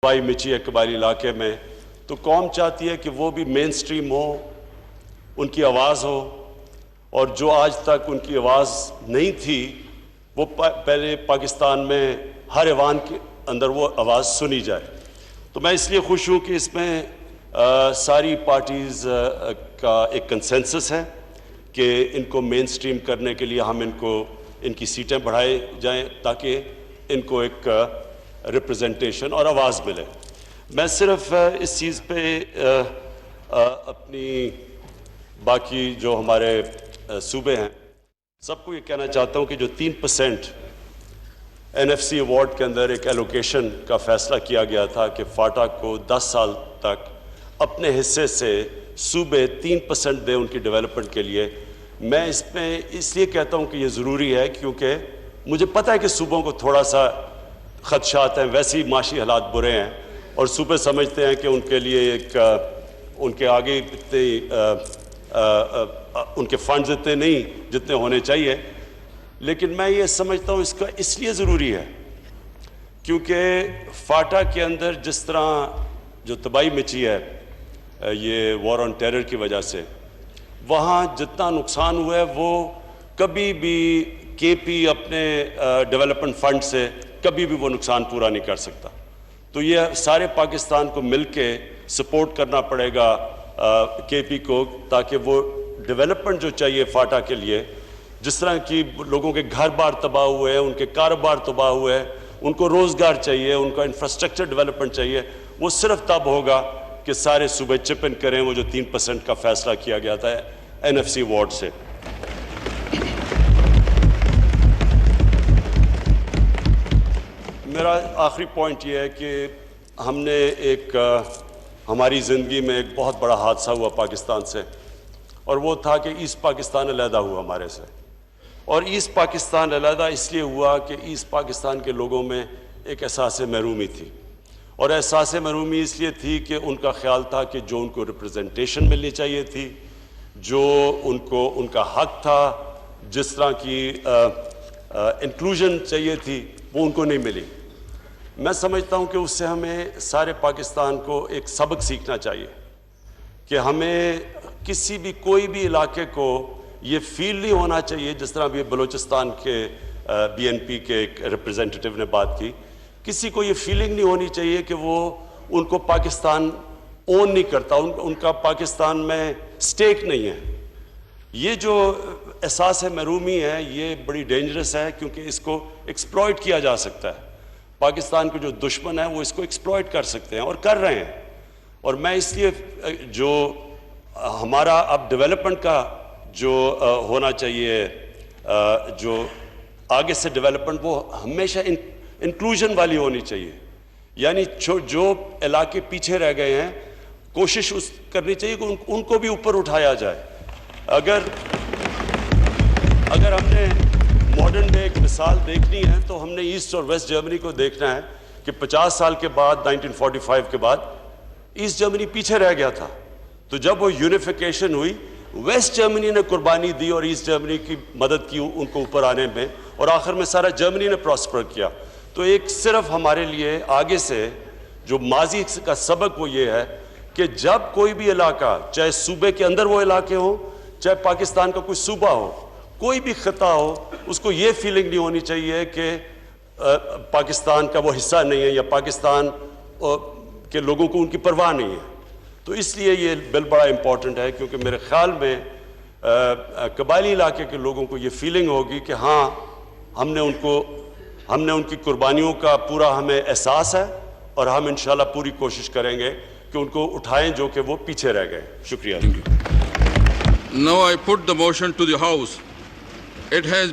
तबाही मची है कबायली इलाके में, तो कौम चाहती है कि वो भी मेन स्ट्रीम हो, उनकी आवाज़ हो, और जो आज तक उनकी आवाज़ नहीं थी वो पहले पाकिस्तान में हर ऐवान के अंदर वो आवाज़ सुनी जाए। तो मैं इसलिए खुश हूँ कि इसमें सारी पार्टीज़ का एक कंसेंसस है कि इनको मेन स्ट्रीम करने के लिए हम इनकी सीटें बढ़ाए जाएं ताकि इनको एक रिप्रेजेंटेशन और आवाज़ मिले। मैं सिर्फ इस चीज़ पे अपनी बाकी जो हमारे सूबे हैं सबको ये कहना चाहता हूँ कि जो 3% NFC अवार्ड के अंदर एक एलोकेशन का फ़ैसला किया गया था कि फाटा को 10 साल तक अपने हिस्से से सूबे 3% दें उनकी डेवलपमेंट के लिए, मैं इसमें इसलिए कहता हूँ कि ये ज़रूरी है क्योंकि मुझे पता है कि सूबों को थोड़ा सा ख़दशात हैं, वैसे ही माशी हालात बुरे हैं और सूबे समझते हैं कि उनके लिए उनके आगे इतने उनके फंड्स इतने नहीं जितने होने चाहिए। लेकिन मैं ये समझता हूँ इसका इसलिए ज़रूरी है क्योंकि फाटा के अंदर जिस तरह जो तबाही मची है ये वॉर ऑन टेरर की वजह से, वहाँ जितना नुकसान हुआ है वो कभी भी KP अपने डेवलपमेंट फंड से कभी भी वो नुकसान पूरा नहीं कर सकता। तो ये सारे पाकिस्तान को मिलके सपोर्ट करना पड़ेगा KP को, ताकि वो डेवलपमेंट जो चाहिए फाटा के लिए, जिस तरह की लोगों के घर बार तबाह हुए हैं, उनके कारोबार तबाह हुए हैं, उनको रोज़गार चाहिए, उनका इंफ्रास्ट्रक्चर डेवलपमेंट चाहिए, वो सिर्फ तब होगा कि सारे सूबे चिप इन करें वो जो 3% का फ़ैसला किया गया था NFC अवार्ड से। मेरा आखिरी पॉइंट ये है कि हमारी ज़िंदगी में एक बहुत बड़ा हादसा हुआ पाकिस्तान से, और वो था कि ईस्ट पाकिस्तान अलहदा हुआ हमारे से। और ईस्ट पाकिस्तान अलहदा इसलिए हुआ कि ईस्ट पाकिस्तान के लोगों में एक एहसास महरूमी थी, और एहसास महरूमी इसलिए थी कि उनका ख्याल था कि जो उनको रिप्रेजेंटेशन मिलनी चाहिए थी, जो उनको उनका हक था, जिस तरह की इंक्लूजन चाहिए थी, वो उनको नहीं मिली। मैं समझता हूँ कि उससे हमें सारे पाकिस्तान को एक सबक सीखना चाहिए कि हमें किसी भी कोई भी इलाके को ये फील नहीं होना चाहिए, जिस तरह अभी बलूचिस्तान के BNP के एक रिप्रेजेंटेटिव ने बात की, किसी को ये फीलिंग नहीं होनी चाहिए कि वो उनको पाकिस्तान ओन नहीं करता, उनका पाकिस्तान में स्टेक नहीं है। ये जो एहसास महरूमी है ये बड़ी डेंजरस है क्योंकि इसको एक्सप्लॉइट किया जा सकता है। पाकिस्तान के जो दुश्मन है वो इसको एक्सप्लॉइट कर सकते हैं और कर रहे हैं। और मैं इसलिए जो हमारा अब डेवलपमेंट का जो होना चाहिए, जो आगे से डेवलपमेंट वो हमेशा इंक्लूजन वाली होनी चाहिए, यानी जो इलाके पीछे रह गए हैं कोशिश करनी चाहिए कि उनको भी ऊपर उठाया जाए। अगर हमने मॉडर्न डे एक मिसाल देखनी है तो हमने ईस्ट और वेस्ट जर्मनी को देखना है कि 50 साल के बाद 1945 के बाद ईस्ट जर्मनी पीछे रह गया था। तो जब वो यूनिफिकेशन हुई, वेस्ट जर्मनी ने कुर्बानी दी और ईस्ट जर्मनी की मदद की उनको ऊपर आने में, और आखिर में सारा जर्मनी ने प्रॉस्पर किया। तो एक सिर्फ हमारे लिए आगे से जो माजी का सबक वो ये है कि जब कोई भी इलाका, चाहे सूबे के अंदर वो इलाके हो, चाहे पाकिस्तान का कोई सूबा हो, कोई भी खिता हो, उसको ये फीलिंग नहीं होनी चाहिए कि पाकिस्तान का वो हिस्सा नहीं है या पाकिस्तान के लोगों को उनकी परवाह नहीं है। तो इसलिए ये बिल बड़ा इम्पॉर्टेंट है क्योंकि मेरे ख्याल में कबायली इलाके के लोगों को ये फीलिंग होगी कि हाँ हमने उनकी कुर्बानियों का पूरा हमें एहसास है और हम इंशाल्लाह पूरी कोशिश करेंगे कि उनको उठाएं जो कि वो पीछे रह गए। शुक्रिया। Now I put the motion to the House. It has